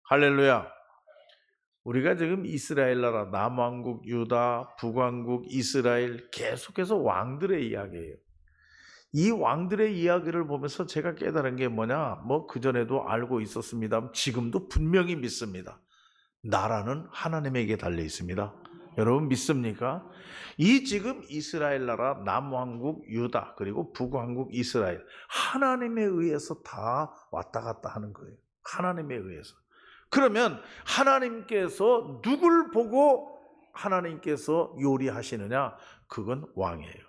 할렐루야. 우리가 지금 이스라엘 나라, 남왕국, 유다, 북왕국, 이스라엘 계속해서 왕들의 이야기예요. 이 왕들의 이야기를 보면서 제가 깨달은 게 뭐냐? 그전에도 알고 있었습니다. 지금도 분명히 믿습니다. 나라는 하나님에게 달려 있습니다. 여러분 믿습니까? 이 지금 이스라엘 나라, 남왕국, 유다, 그리고 북왕국, 이스라엘, 하나님에 의해서 다 왔다 갔다 하는 거예요. 하나님에 의해서. 그러면 하나님께서 누굴 보고 하나님께서 요리하시느냐? 그건 왕이에요.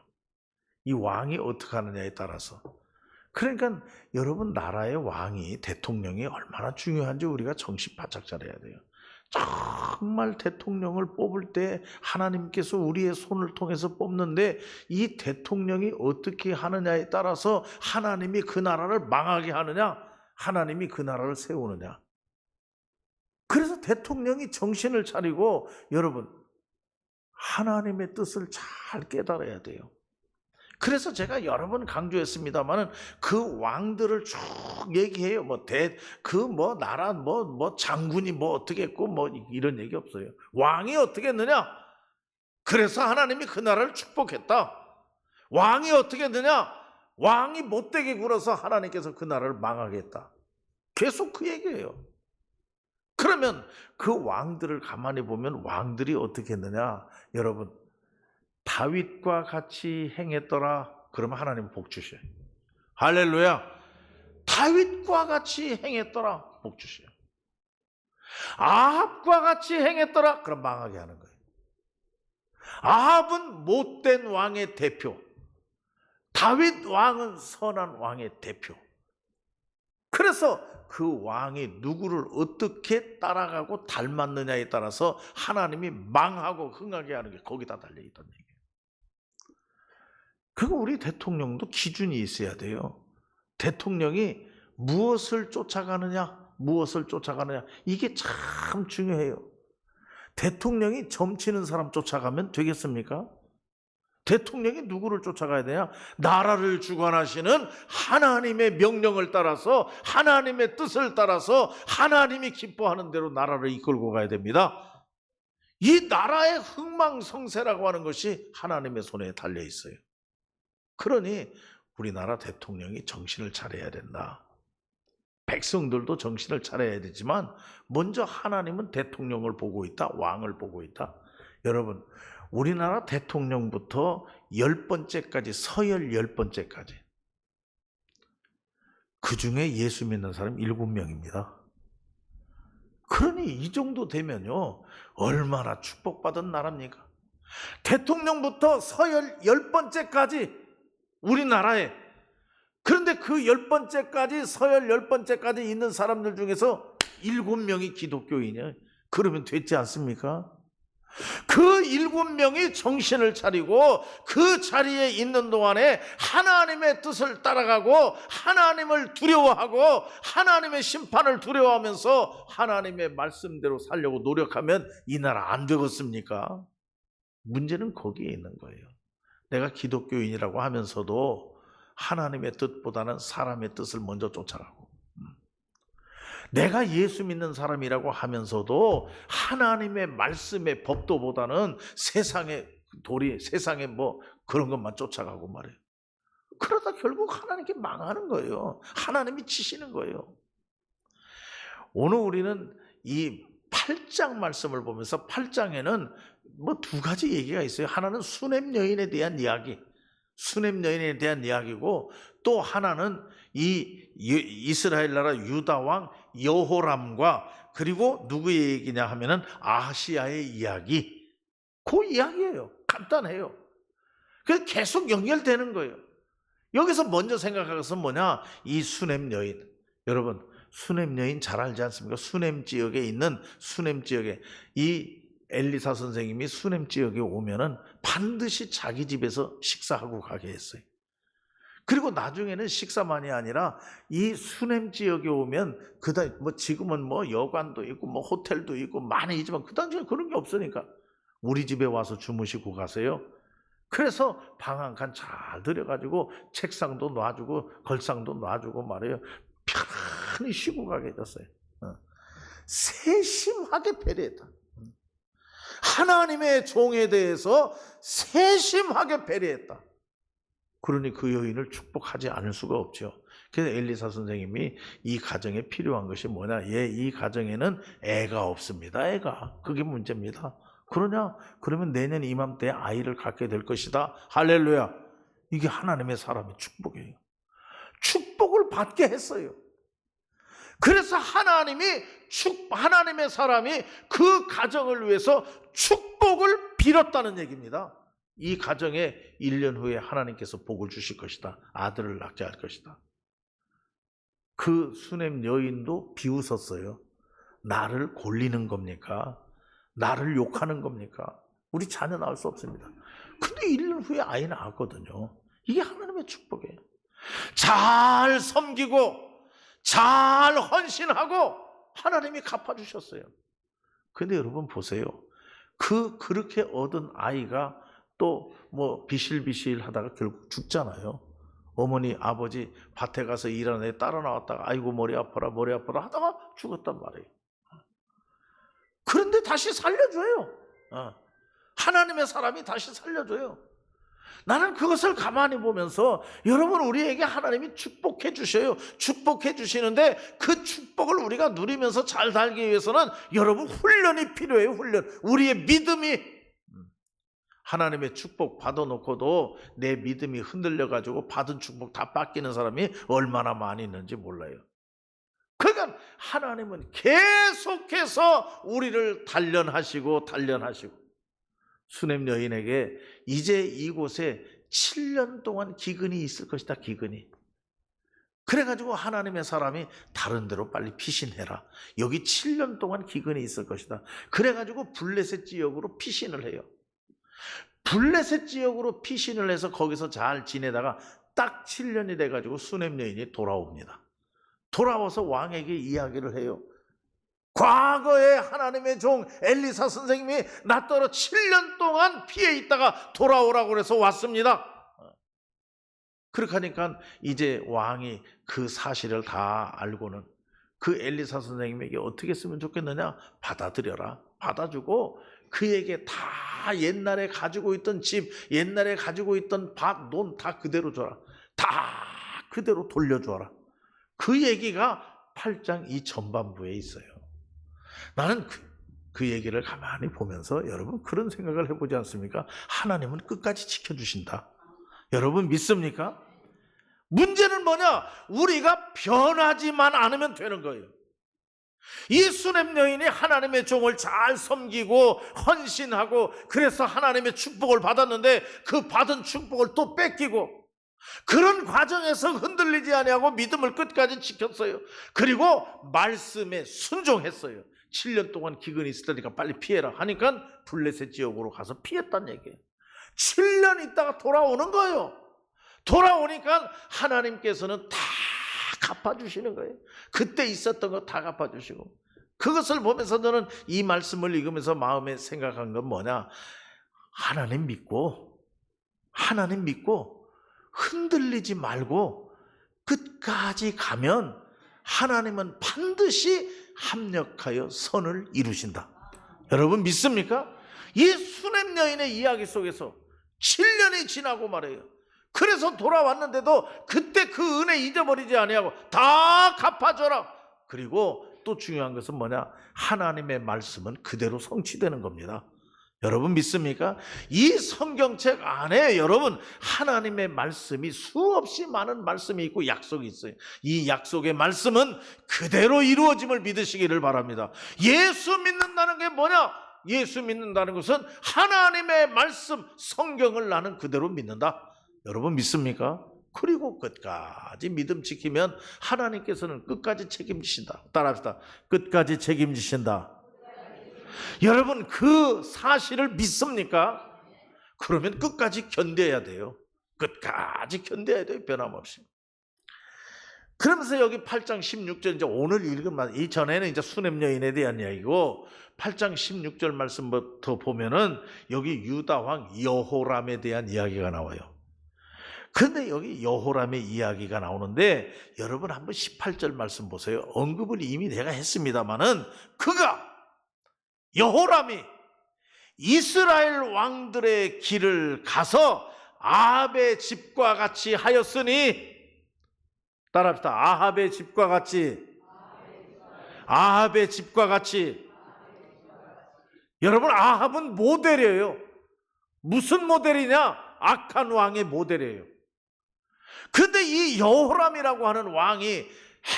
이 왕이 어떻게 하느냐에 따라서. 그러니까 여러분, 나라의 왕이, 대통령이 얼마나 중요한지 우리가 정신 바짝 차려야 돼요. 정말 대통령을 뽑을 때 하나님께서 우리의 손을 통해서 뽑는데, 이 대통령이 어떻게 하느냐에 따라서 하나님이 그 나라를 망하게 하느냐, 하나님이 그 나라를 세우느냐. 그래서 대통령이 정신을 차리고 여러분, 하나님의 뜻을 잘 깨달아야 돼요. 그래서 제가 여러 번 강조했습니다만은 그 왕들을 쭉 얘기해요. 나라, 장군이 어떻게 했고, 이런 얘기 없어요. 왕이 어떻게 했느냐? 그래서 하나님이 그 나라를 축복했다. 왕이 어떻게 했느냐? 왕이 못되게 굴어서 하나님께서 그 나라를 망하게 했다. 계속 그 얘기예요. 그러면 그 왕들을 가만히 보면 왕들이 어떻게 했느냐? 여러분, 다윗과 같이 행했더라. 그러면 하나님 복 주셔요. 할렐루야. 다윗과 같이 행했더라. 복 주셔요. 아합과 같이 행했더라. 그럼 망하게 하는 거예요. 아합은 못된 왕의 대표, 다윗 왕은 선한 왕의 대표. 그래서 그 왕이 누구를 어떻게 따라가고 닮았느냐에 따라서 하나님이 망하고 흥하게 하는 게 거기다 달려있던 얘기예요. 그리고 우리 대통령도 기준이 있어야 돼요. 대통령이 무엇을 쫓아가느냐, 이게 참 중요해요. 대통령이 점치는 사람 쫓아가면 되겠습니까? 대통령이 누구를 쫓아가야 되냐? 나라를 주관하시는 하나님의 명령을 따라서, 하나님의 뜻을 따라서 하나님이 기뻐하는 대로 나라를 이끌고 가야 됩니다. 이 나라의 흥망성쇠라고 하는 것이 하나님의 손에 달려 있어요. 그러니 우리나라 대통령이 정신을 차려야 된다. 백성들도 정신을 차려야 되지만 먼저 하나님은 대통령을 보고 있다, 왕을 보고 있다. 여러분, 우리나라 대통령부터 10번째까지, 서열 10번째까지, 그 중에 예수 믿는 사람 7명입니다. 그러니 이 정도 되면요, 얼마나 축복받은 나라입니까? 대통령부터 서열 10번째까지 우리나라에. 그런데 그 10번째까지, 서열 10번째까지 있는 사람들 중에서 7명이 기독교인이에요. 그러면 됐지 않습니까? 그 7명이 정신을 차리고 그 자리에 있는 동안에 하나님의 뜻을 따라가고 하나님을 두려워하고 하나님의 심판을 두려워하면서 하나님의 말씀대로 살려고 노력하면 이 나라 안 되겠습니까? 문제는 거기에 있는 거예요. 내가 기독교인이라고 하면서도 하나님의 뜻보다는 사람의 뜻을 먼저 쫓아가고, 내가 예수 믿는 사람이라고 하면서도 하나님의 말씀의 법도보다는 세상의 도리, 세상의 그런 것만 쫓아가고 말이에요. 그러다 결국 하나님께 망하는 거예요. 하나님이 치시는 거예요. 오늘 우리는 이 8장 말씀을 보면서 8장에는 두 가지 얘기가 있어요. 하나는 수냄 여인에 대한 이야기, 수냄 여인에 대한 이야기고, 또 하나는 이 이스라엘 나라 유다 왕 여호람과, 그리고 누구의 얘기냐 하면은 아하시야의 이야기. 그 이야기예요. 간단해요. 그래서 계속 연결되는 거예요. 여기서 먼저 생각할 것은 뭐냐? 이 수냄 여인. 여러분, 수냄 여인 잘 알지 않습니까? 수냄 지역에 있는, 수냄 지역에 이 엘리사 선생님이 수냄 지역에 오면은 반드시 자기 집에서 식사하고 가게 했어요. 그리고 나중에는 식사만이 아니라 이 수냄 지역에 오면, 지금은 여관도 있고 호텔도 있고 많이 있지만 그 당시에 그런 게 없으니까 우리 집에 와서 주무시고 가세요. 그래서 방 한 칸 잘 들여가지고 책상도 놔주고 걸상도 놔주고 말이에요. 편안히 쉬고 가게 해줬어요. 세심하게 배려했다. 하나님의 종에 대해서 세심하게 배려했다. 그러니 그 여인을 축복하지 않을 수가 없죠. 그래서 엘리사 선생님이 이 가정에 필요한 것이 뭐냐? 이 가정에는 애가 없습니다. 애가. 그게 문제입니다. 그러냐? 그러면 내년 이맘때에 아이를 갖게 될 것이다. 할렐루야. 이게 하나님의 사람의 축복이에요. 축복을 받게 했어요. 그래서 하나님의 사람이 그 가정을 위해서 축복을 빌었다는 얘기입니다. 이 가정에 1년 후에 하나님께서 복을 주실 것이다. 아들을 낳게 할 것이다. 그 수넴 여인도 비웃었어요. 나를 골리는 겁니까? 나를 욕하는 겁니까? 우리 자녀 낳을 수 없습니다. 근데 1년 후에 아이 낳았거든요. 이게 하나님의 축복이에요. 잘 섬기고 잘 헌신하고 하나님이 갚아주셨어요. 근데 여러분 보세요. 그렇게 얻은 아이가 또 뭐 비실비실 하다가 결국 죽잖아요. 어머니 아버지 밭에 가서 일하는 애 따라 나왔다가 아이고 머리 아파라 하다가 죽었단 말이에요. 그런데 다시 살려줘요. 하나님의 사람이 다시 살려줘요. 나는 그것을 가만히 보면서 여러분 우리에게 하나님이 축복해 주셔요. 축복해 주시는데 그 축복을 우리가 누리면서 잘 살기 위해서는 여러분 훈련이 필요해요. 훈련. 우리의 믿음이 하나님의 축복 받아놓고도 내 믿음이 흔들려가지고 받은 축복 다 뺏기는 사람이 얼마나 많이 있는지 몰라요. 그러니까 하나님은 계속해서 우리를 단련하시고 수넴 여인에게 이제 이곳에 7년 동안 기근이 있을 것이다. 기근이. 그래가지고 하나님의 사람이 다른 데로 빨리 피신해라. 여기 7년 동안 기근이 있을 것이다. 그래가지고 블레셋 지역으로 피신을 해요. 블레셋 지역으로 피신을 해서 거기서 잘 지내다가 딱 7년이 돼가지고 수넴 여인이 돌아옵니다. 돌아와서 왕에게 이야기를 해요. 과거에 하나님의 종 엘리사 선생님이 나 따라 7년 동안 피해 있다가 돌아오라고 그래서 왔습니다. 그렇게 하니까 이제 왕이 그 사실을 다 알고는 그 엘리사 선생님에게 어떻게 했으면 좋겠느냐? 받아들여라. 받아주고 그에게 다 옛날에 가지고 있던 집, 옛날에 가지고 있던 밭, 논 다 그대로 줘라. 다 그대로 돌려줘라. 그 얘기가 8장 이 전반부에 있어요. 나는 그 얘기를 가만히 보면서 여러분 그런 생각을 해보지 않습니까? 하나님은 끝까지 지켜주신다. 여러분 믿습니까? 문제는 뭐냐? 우리가 변하지만 않으면 되는 거예요. 이 수넴 여인이 하나님의 종을 잘 섬기고 헌신하고 그래서 하나님의 축복을 받았는데 그 받은 축복을 또 뺏기고 그런 과정에서 흔들리지 아니하고 믿음을 끝까지 지켰어요. 그리고 말씀에 순종했어요. 7년 동안 기근이 있을 테니까 빨리 피해라 하니까 블레셋 지역으로 가서 피했단 얘기예요. 7년 있다가 돌아오는 거예요. 돌아오니까 하나님께서는 다 갚아주시는 거예요. 그때 있었던 거 다 갚아주시고. 그것을 보면서 저는 이 말씀을 읽으면서 마음에 생각한 건 뭐냐? 하나님 믿고 흔들리지 말고 끝까지 가면 하나님은 반드시 합력하여 선을 이루신다. 여러분 믿습니까? 이 수넴 여인의 이야기 속에서 7년이 지나고 말해요. 그래서 돌아왔는데도 그때 그 은혜 잊어버리지 아니하고 다 갚아줘라. 그리고 또 중요한 것은 뭐냐? 하나님의 말씀은 그대로 성취되는 겁니다. 여러분 믿습니까? 이 성경책 안에 여러분 하나님의 말씀이 수없이 많은 말씀이 있고 약속이 있어요. 이 약속의 말씀은 그대로 이루어짐을 믿으시기를 바랍니다. 예수 믿는다는 게 뭐냐? 예수 믿는다는 것은 하나님의 말씀 성경을 나는 그대로 믿는다. 여러분 믿습니까? 그리고 끝까지 믿음 지키면 하나님께서는 끝까지 책임지신다. 따라합시다. 끝까지 책임지신다. 여러분 그 사실을 믿습니까? 그러면 끝까지 견뎌야 돼요. 끝까지 견뎌야 돼요. 변함없이. 그러면서 여기 8장 16절 이제 오늘 읽은 말, 이전에는 이제 수넴 여인에 대한 이야기고 8장 16절 말씀부터 보면은 여기 유다 왕 여호람에 대한 이야기가 나와요. 근데 여기 여호람의 이야기가 나오는데 여러분 한번 18절 말씀 보세요. 언급을 이미 내가 했습니다마는 그가 여호람이 이스라엘 왕들의 길을 가서 아합의 집과 같이 하였으니, 따라합시다. 아합의 집과 같이. 아합의 집과 같이. 여러분, 아합은 모델이에요. 무슨 모델이냐? 악한 왕의 모델이에요. 근데 이 여호람이라고 하는 왕이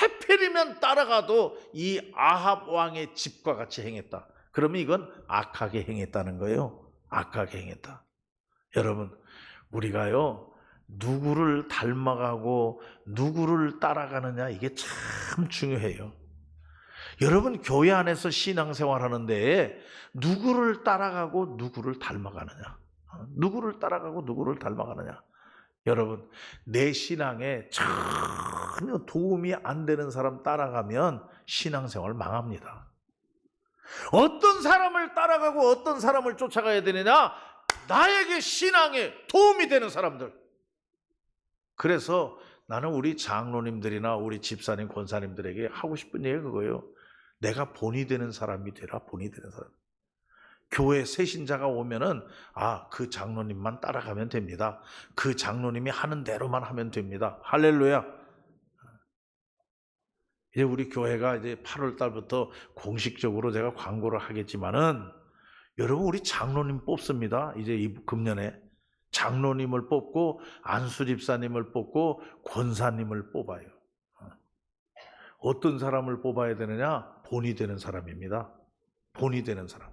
해필이면 따라가도 이 아합 왕의 집과 같이 행했다. 그러면 이건 악하게 행했다는 거예요. 악하게 행했다. 여러분, 우리가요, 누구를 닮아가고 누구를 따라가느냐, 이게 참 중요해요. 여러분, 교회 안에서 신앙생활 하는데 누구를 따라가고 누구를 닮아가느냐, 누구를 따라가고 누구를 닮아가느냐. 여러분, 내 신앙에 전혀 도움이 안 되는 사람 따라가면 신앙생활 망합니다. 어떤 사람을 따라가고 어떤 사람을 쫓아가야 되느냐? 나에게 신앙에 도움이 되는 사람들. 그래서 나는 우리 장로님들이나 우리 집사님, 권사님들에게 하고 싶은 얘기가 그거예요. 내가 본이 되는 사람이 되라, 본이 되는 사람. 교회 새신자가 오면은, 그 장로님만 따라가면 됩니다. 그 장로님이 하는 대로만 하면 됩니다. 할렐루야. 이제 우리 교회가 이제 8월 달부터 공식적으로 제가 광고를 하겠지만은, 여러분, 우리 장로님 뽑습니다. 이제 이 금년에 장로님을 뽑고 안수 집사님을 뽑고 권사님을 뽑아요. 어떤 사람을 뽑아야 되느냐? 본이 되는 사람입니다. 본이 되는 사람.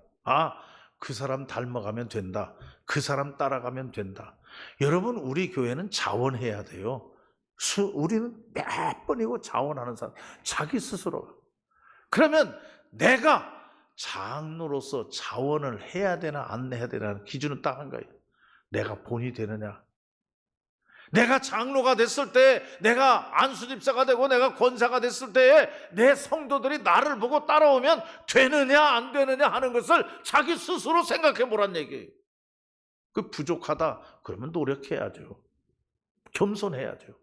그 사람 닮아가면 된다. 그 사람 따라가면 된다. 여러분, 우리 교회는 자원해야 돼요. 우리는 몇 번이고 자원하는 사람, 자기 스스로. 그러면 내가 장로로서 자원을 해야 되나 안 해야 되나 기준은 딱 한 거예요. 내가 본이 되느냐. 내가 장로가 됐을 때, 내가 안수집사가 되고 내가 권사가 됐을 때에 내 성도들이 나를 보고 따라오면 되느냐 안 되느냐 하는 것을 자기 스스로 생각해 보란 얘기예요. 그 부족하다 그러면 노력해야죠. 겸손해야죠.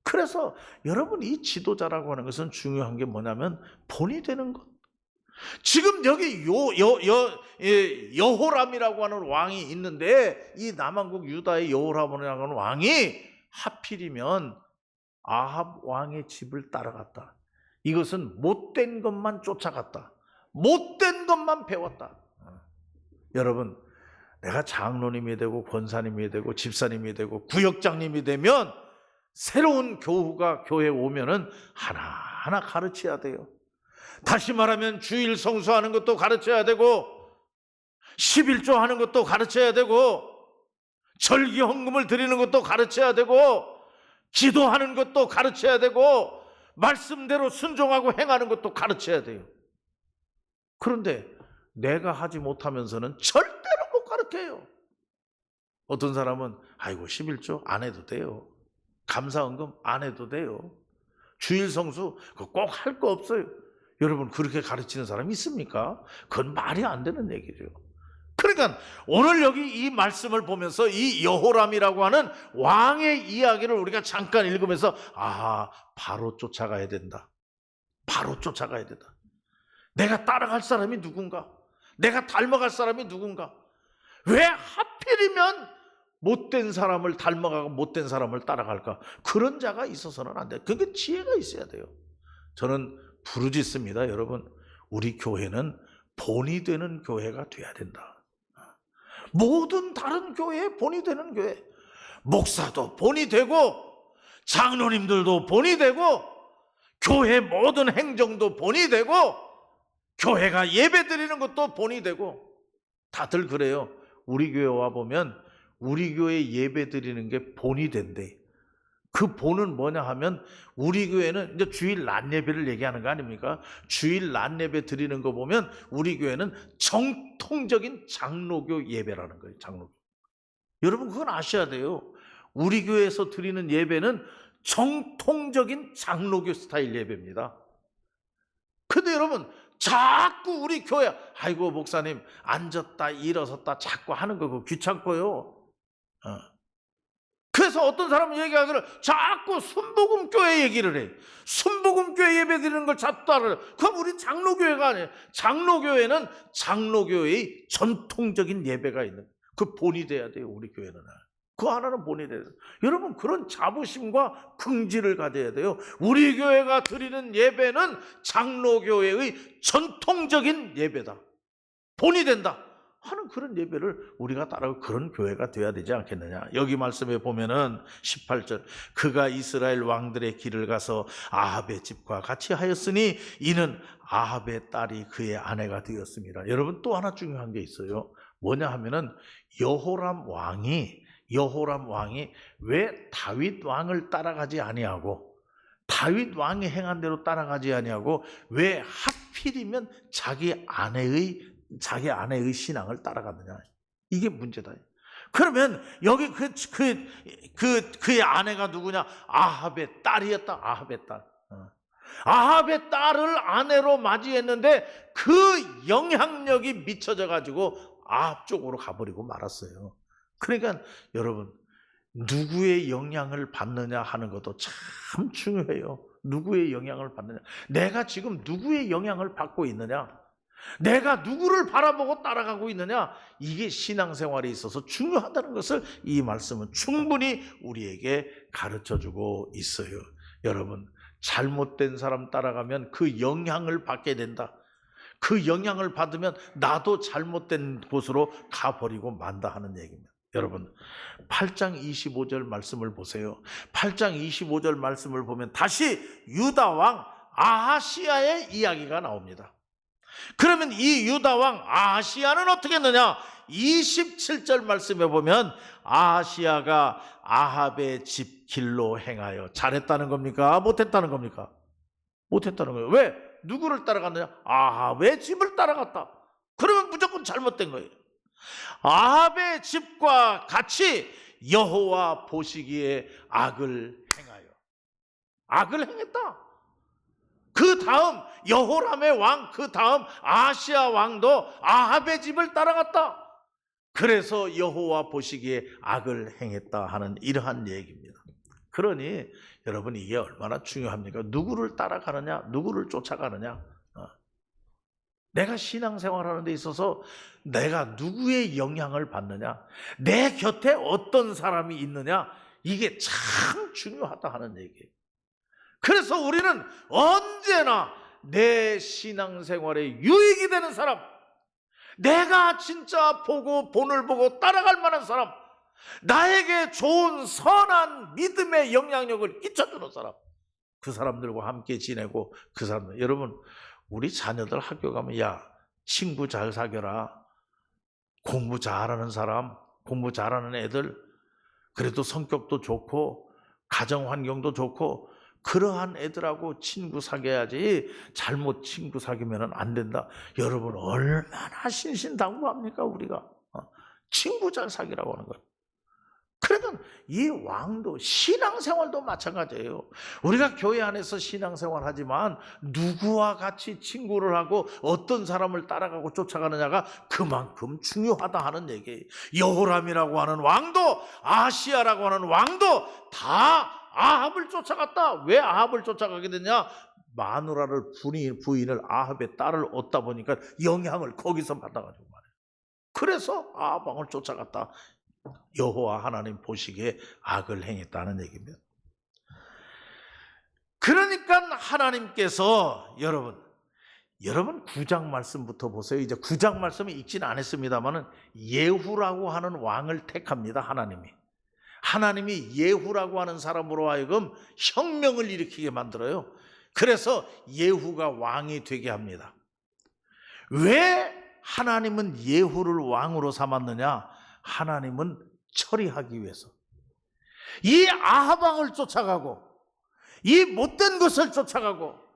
그래서 여러분, 이 지도자라고 하는 것은 중요한 게 뭐냐면 본이 되는 것. 지금 여기 여호람이라고 하는 왕이 있는데, 이 남한국 유다의 여호람이라고 하는 왕이 하필이면 아합 왕의 집을 따라갔다. 이것은 못된 것만 쫓아갔다. 못된 것만 배웠다. 여러분, 내가 장로님이 되고 권사님이 되고 집사님이 되고 구역장님이 되면 새로운 교우가 교회에 오면은 하나하나 가르쳐야 돼요. 다시 말하면 주일 성수하는 것도 가르쳐야 되고, 11조 하는 것도 가르쳐야 되고, 절기 헌금을 드리는 것도 가르쳐야 되고, 기도하는 것도 가르쳐야 되고, 말씀대로 순종하고 행하는 것도 가르쳐야 돼요. 그런데 내가 하지 못하면서는 절대로 못 가르쳐요. 어떤 사람은 11조 안 해도 돼요. 감사헌금 안 해도 돼요. 주일 성수 꼭 할 거 없어요. 여러분, 그렇게 가르치는 사람이 있습니까? 그건 말이 안 되는 얘기죠. 그러니까 오늘 여기 이 말씀을 보면서 이 여호람이라고 하는 왕의 이야기를 우리가 잠깐 읽으면서 바로 쫓아가야 된다. 바로 쫓아가야 된다. 내가 따라갈 사람이 누군가? 내가 닮아갈 사람이 누군가? 왜 하필이면 못된 사람을 닮아가고 못된 사람을 따라갈까? 그런 자가 있어서는 안 돼요. 그게 지혜가 있어야 돼요. 저는 부르짖습니다. 여러분, 우리 교회는 본이 되는 교회가 돼야 된다. 모든 다른 교회에 본이 되는 교회, 목사도 본이 되고 장로님들도 본이 되고 교회 모든 행정도 본이 되고 교회가 예배 드리는 것도 본이 되고, 다들 그래요. 우리 교회 와보면 우리 교회 예배 드리는 게 본이 된대. 그 본은 뭐냐 하면, 우리 교회는 이제 주일 낮 예배를 얘기하는 거 아닙니까? 주일 낮 예배 드리는 거 보면 우리 교회는 정통적인 장로교 예배라는 거예요. 장로교. 여러분, 그건 아셔야 돼요. 우리 교회에서 드리는 예배는 정통적인 장로교 스타일 예배입니다. 근데 여러분, 자꾸 우리 교회, 목사님 앉았다 일어섰다 자꾸 하는 거 그거 귀찮고요. 그래서 어떤 사람은 얘기하기를 자꾸 순복음교회 얘기를 해. 순복음교회 예배 드리는 걸 자꾸 따라해. 그럼 우리 장로교회가 아니에요. 장로교회는 장로교회의 전통적인 예배가 있는, 그 본이 돼야 돼요. 우리 교회는 그 하나는 본이 돼야 돼요. 여러분, 그런 자부심과 긍지를 가져야 돼요. 우리 교회가 드리는 예배는 장로교회의 전통적인 예배다, 본이 된다 하는 그런 예배를 우리가 따라가고 그런 교회가 되어야 되지 않겠느냐. 여기 말씀에 보면은 18절, 그가 이스라엘 왕들의 길을 가서 아합의 집과 같이 하였으니 이는 아합의 딸이 그의 아내가 되었습니다. 여러분, 또 하나 중요한 게 있어요. 뭐냐 하면은 여호람 왕이 왜 다윗 왕을 따라가지 아니하고, 다윗 왕이 행한 대로 따라가지 아니하고 왜 하필이면 자기 아내의 신앙을 따라갔느냐. 이게 문제다. 그러면 여기 그의 아내가 누구냐? 아합의 딸이었다. 아합의 딸. 아합의 딸을 아내로 맞이했는데 그 영향력이 미쳐져 가지고 아합 쪽으로 가버리고 말았어요. 그러니까 여러분, 누구의 영향을 받느냐 하는 것도 참 중요해요. 누구의 영향을 받느냐. 내가 지금 누구의 영향을 받고 있느냐, 내가 누구를 바라보고 따라가고 있느냐, 이게 신앙생활에 있어서 중요하다는 것을 이 말씀은 충분히 우리에게 가르쳐주고 있어요. 여러분, 잘못된 사람 따라가면 그 영향을 받게 된다. 그 영향을 받으면 나도 잘못된 곳으로 가버리고 만다 하는 얘기입니다. 여러분, 8장 25절 말씀을 보세요. 8장 25절 말씀을 보면 다시 유다 왕 아하시야의 이야기가 나옵니다. 그러면 이 유다 왕 아하시야는 어떻게 했느냐? 27절 말씀에 보면 아하시야가 아합의 집 길로 행하여, 잘했다는 겁니까? 못했다는 겁니까? 못했다는 거예요. 왜? 누구를 따라갔느냐? 아합의 집을 따라갔다. 그러면 무조건 잘못된 거예요. 아합의 집과 같이 여호와 보시기에 악을 행했다. 그 다음 여호람의 왕, 그 다음 아시아 왕도 아합의 집을 따라갔다. 그래서 여호와 보시기에 악을 행했다 하는 이러한 얘기입니다. 그러니 여러분, 이게 얼마나 중요합니까? 누구를 따라가느냐, 누구를 쫓아가느냐. 내가 신앙생활하는 데 있어서 내가 누구의 영향을 받느냐, 내 곁에 어떤 사람이 있느냐, 이게 참 중요하다 하는 얘기예요. 그래서 우리는 언제나 내 신앙생활에 유익이 되는 사람, 내가 진짜 본을 보고 따라갈 만한 사람, 나에게 좋은 선한 믿음의 영향력을 끼쳐주는 사람, 그 사람들과 함께 지내고, 그 사람들, 여러분, 우리 자녀들 학교 가면 야, 친구 잘 사귀어라. 공부 잘하는 사람, 공부 잘하는 애들, 그래도 성격도 좋고 가정 환경도 좋고 그러한 애들하고 친구 사귀어야지, 잘못 친구 사귀면 안 된다. 여러분, 얼마나 신신당부합니까 우리가? 친구 잘 사귀라고 하는 거예요. 그러니까 이 왕도, 신앙생활도 마찬가지예요. 우리가 교회 안에서 신앙생활 하지만 누구와 같이 친구를 하고 어떤 사람을 따라가고 쫓아가느냐가 그만큼 중요하다 하는 얘기예요. 여호람이라고 하는 왕도, 아시야라고 하는 왕도 다 아합을 쫓아갔다. 왜 아합을 쫓아가게 됐냐? 마누라를, 부인을, 아합의 딸을 얻다 보니까 영향을 거기서 받아가지고 말이에요. 그래서 아합 왕을 쫓아갔다. 여호와 하나님 보시기에 악을 행했다는 얘기입니다. 그러니까 하나님께서 여러분 9장 말씀부터 보세요. 이제 9장 말씀을 읽지는 않았습니다만은 예후라고 하는 왕을 택합니다. 하나님이 예후라고 하는 사람으로 하여금 혁명을 일으키게 만들어요. 그래서 예후가 왕이 되게 합니다. 왜 하나님은 예후를 왕으로 삼았느냐? 하나님은 처리하기 위해서 이 아합 왕을 쫓아가고 이 못된 것을 쫓아가고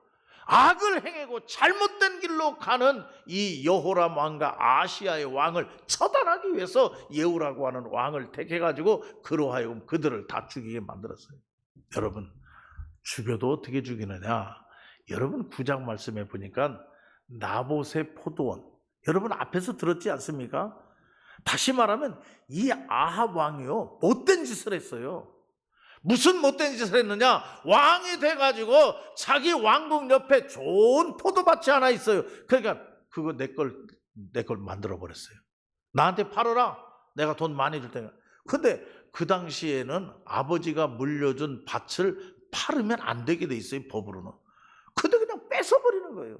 악을 행하고 잘못된 길로 가는 이 여호람 왕과 아시아의 왕을 처단하기 위해서 예후라고 하는 왕을 택해가지고 그로 하여금 그들을 다 죽이게 만들었어요. 여러분, 죽여도 어떻게 죽이느냐? 여러분 9장 말씀에 보니까 나봇의 포도원, 여러분 앞에서 들었지 않습니까? 다시 말하면 이 아합 왕이요, 못된 짓을 했어요. 무슨 못된 짓을 했느냐? 왕이 돼가지고 자기 왕궁 옆에 좋은 포도밭이 하나 있어요. 그러니까 그거 내 걸 만들어 버렸어요. 나한테 팔아라. 내가 돈 많이 줄 테니까. 근데 그 당시에는 아버지가 물려준 밭을 팔으면 안 되게 돼 있어요, 법으로는. 근데 그냥 뺏어버리는 거예요.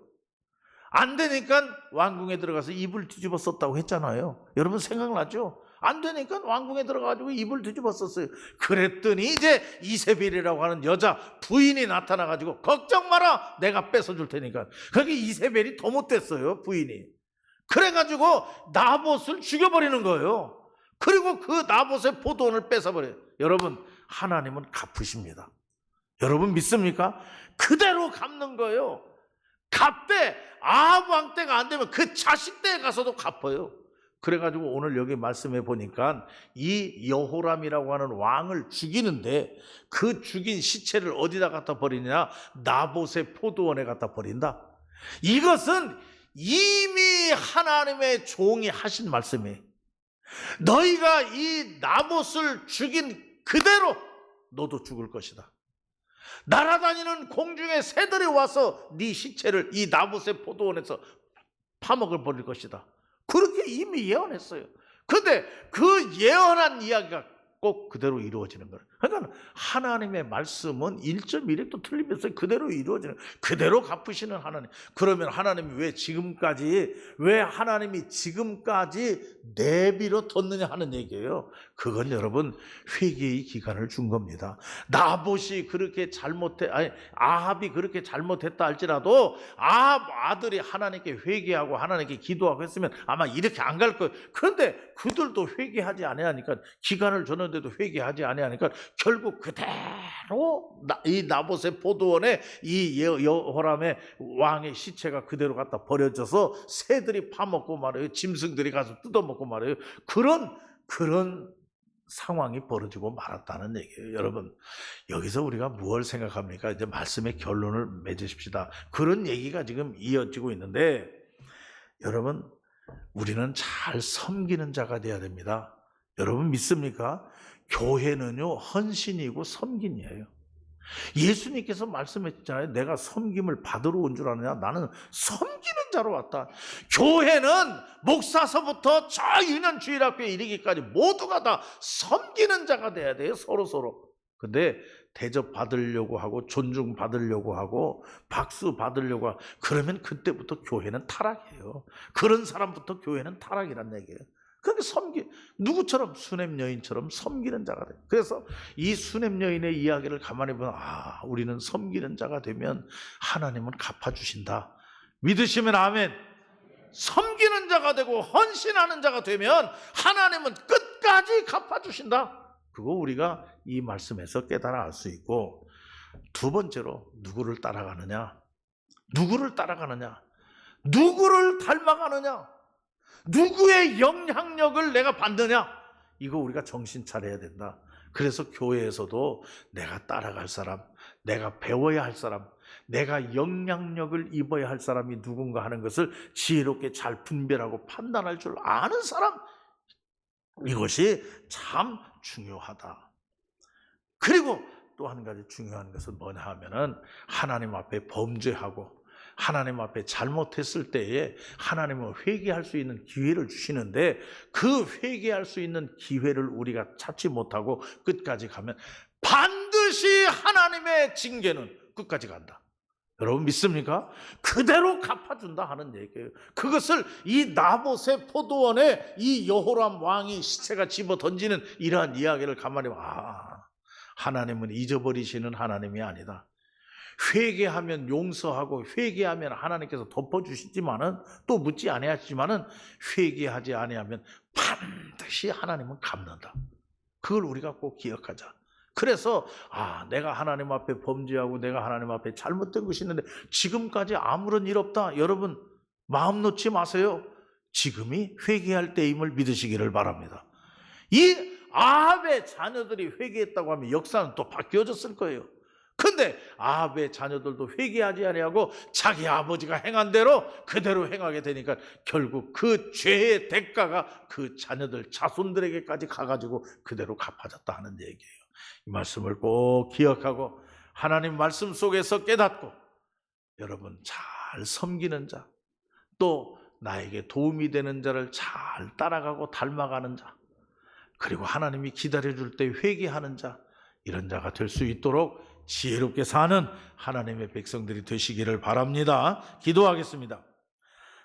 안 되니까 왕궁에 들어가서 이불 뒤집어 썼다고 했잖아요. 여러분 생각나죠? 안 되니까 왕궁에 들어가가지고 이불 뒤집어 썼어요. 그랬더니 이제 이세벨이라고 하는 여자 부인이 나타나가지고 걱정 마라, 내가 뺏어줄 테니까. 그게 이세벨이 더 못됐어요, 부인이. 그래가지고 나봇을 죽여버리는 거예요. 그리고 그 나봇의 포도원을 뺏어버려요. 여러분, 하나님은 갚으십니다. 여러분 믿습니까? 그대로 갚는 거예요. 갚되 아합 왕 때가 안 되면 그 자식 때에 가서도 갚아요. 그래가지고 오늘 여기 말씀해 보니까 이 여호람이라고 하는 왕을 죽이는데 그 죽인 시체를 어디다 갖다 버리냐? 나봇의 포도원에 갖다 버린다. 이것은 이미 하나님의 종이 하신 말씀이에요. 너희가 이 나봇을 죽인 그대로 너도 죽을 것이다. 날아다니는 공중의 새들이 와서 네 시체를 이 나봇의 포도원에서 파먹을 버릴 것이다. 그렇게 이미 예언했어요. 그런데 그 예언한 이야기가 꼭 그대로 이루어지는 거예요. 그러니까 하나님의 말씀은 1.1획도 틀리면서 그대로 이루어지는, 그대로 갚으시는 하나님. 그러면 하나님이 왜 하나님이 지금까지 내비로 뒀느냐 하는 얘기예요. 그건 여러분 회개의 기간을 준 겁니다. 나봇이 그렇게 아합이 그렇게 잘못했다 할지라도 아합 아들이 하나님께 회개하고 하나님께 기도하고 했으면 아마 이렇게 안 갈 거예요. 그런데 그들도 회개하지 아니하니까, 기간을 줬는데도 회개하지 아니하니까 결국 그대로 이 나봇의 포도원에 이 여호람의 왕의 시체가 그대로 갖다 버려져서 새들이 파먹고 말아요. 짐승들이 가서 뜯어먹고 말아요. 그런 상황이 벌어지고 말았다는 얘기예요. 여러분, 여기서 우리가 무엇을 생각합니까? 이제 말씀의 결론을 맺으십시다. 그런 얘기가 지금 이어지고 있는데, 여러분, 우리는 잘 섬기는 자가 되어야 됩니다. 여러분 믿습니까? 교회는요, 헌신이고 섬김이에요. 예수님께서 말씀했잖아요. 내가 섬김을 받으러 온 줄 아느냐? 나는 섬기는 자로 왔다. 교회는 목사서부터 저 유년주일학교에 이르기까지 모두가 다 섬기는 자가 돼야 돼요. 서로. 근데 대접 받으려고 하고 존중 받으려고 하고 박수 받으려고 하고, 그러면 그때부터 교회는 타락이에요. 그런 사람부터 교회는 타락이란 얘기예요. 그러니까 누구처럼? 수냄 여인처럼 섬기는 자가 돼요. 그래서 이 수냄 여인의 이야기를 가만히 보면, 우리는 섬기는 자가 되면 하나님은 갚아주신다. 믿으시면 아멘. 섬기는 자가 되고 헌신하는 자가 되면 하나님은 끝까지 갚아주신다. 그거 우리가 이 말씀에서 깨달아 알 수 있고, 두 번째로 누구를 따라가느냐? 누구를 닮아가느냐? 누구의 영향력을 내가 받느냐? 이거 우리가 정신 차려야 된다. 그래서 교회에서도 내가 따라갈 사람, 내가 배워야 할 사람, 내가 영향력을 입어야 할 사람이 누군가 하는 것을 지혜롭게 잘 분별하고 판단할 줄 아는 사람, 이것이 참 중요하다. 그리고 또 한 가지 중요한 것은 뭐냐 하면은, 하나님 앞에 범죄하고 하나님 앞에 잘못했을 때에 하나님은 회개할 수 있는 기회를 주시는데, 그 회개할 수 있는 기회를 우리가 찾지 못하고 끝까지 가면 반드시 하나님의 징계는 끝까지 간다. 여러분 믿습니까? 그대로 갚아준다 하는 얘기예요. 그것을 이 나봇의 포도원에 이 여호람 왕이 시체가 집어 던지는 이러한 이야기를 가만히 하나님은 잊어버리시는 하나님이 아니다. 회개하면 용서하고 회개하면 하나님께서 덮어주시지만은, 또 묻지 아니하시지만은, 회개하지 아니하면 반드시 하나님은 갚는다. 그걸 우리가 꼭 기억하자. 그래서 내가 하나님 앞에 범죄하고 내가 하나님 앞에 잘못된 것이 있는데 지금까지 아무런 일 없다. 여러분 마음 놓지 마세요. 지금이 회개할 때임을 믿으시기를 바랍니다. 이 아합의 자녀들이 회개했다고 하면 역사는 또 바뀌어졌을 거예요. 근데 아합의 자녀들도 회개하지 아니하고 자기 아버지가 행한 대로 그대로 행하게 되니까 결국 그 죄의 대가가 그 자녀들 자손들에게까지 가가지고 그대로 갚아졌다 하는 얘기예요. 이 말씀을 꼭 기억하고 하나님 말씀 속에서 깨닫고 여러분 잘 섬기는 자, 또 나에게 도움이 되는 자를 잘 따라가고 닮아가는 자, 그리고 하나님이 기다려줄 때 회개하는 자, 이런 자가 될 수 있도록 지혜롭게 사는 하나님의 백성들이 되시기를 바랍니다. 기도하겠습니다.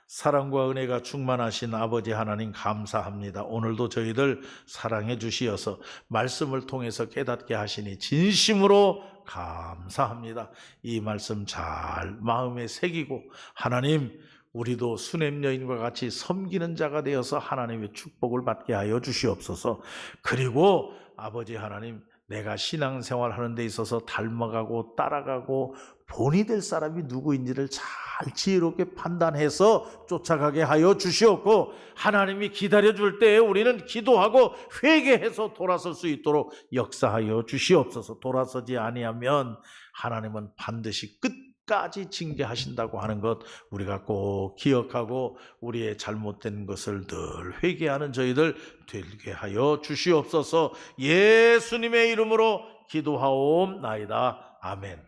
사랑과 은혜가 충만하신 아버지 하나님 감사합니다. 오늘도 저희들 사랑해 주시어서 말씀을 통해서 깨닫게 하시니 진심으로 감사합니다. 이 말씀 잘 마음에 새기고 하나님 우리도 수냄 여인과 같이 섬기는 자가 되어서 하나님의 축복을 받게 하여 주시옵소서. 그리고 아버지 하나님, 내가 신앙생활 하는 데 있어서 닮아가고 따라가고 본이 될 사람이 누구인지를 잘 지혜롭게 판단해서 쫓아가게 하여 주시옵고, 하나님이 기다려줄 때에 우리는 기도하고 회개해서 돌아설 수 있도록 역사하여 주시옵소서. 돌아서지 아니하면 하나님은 반드시 끝까지 징계하신다고 하는 것 우리가 꼭 기억하고 우리의 잘못된 것을 늘 회개하는 저희들 되게 하여 주시옵소서. 예수님의 이름으로 기도하옵나이다. 아멘.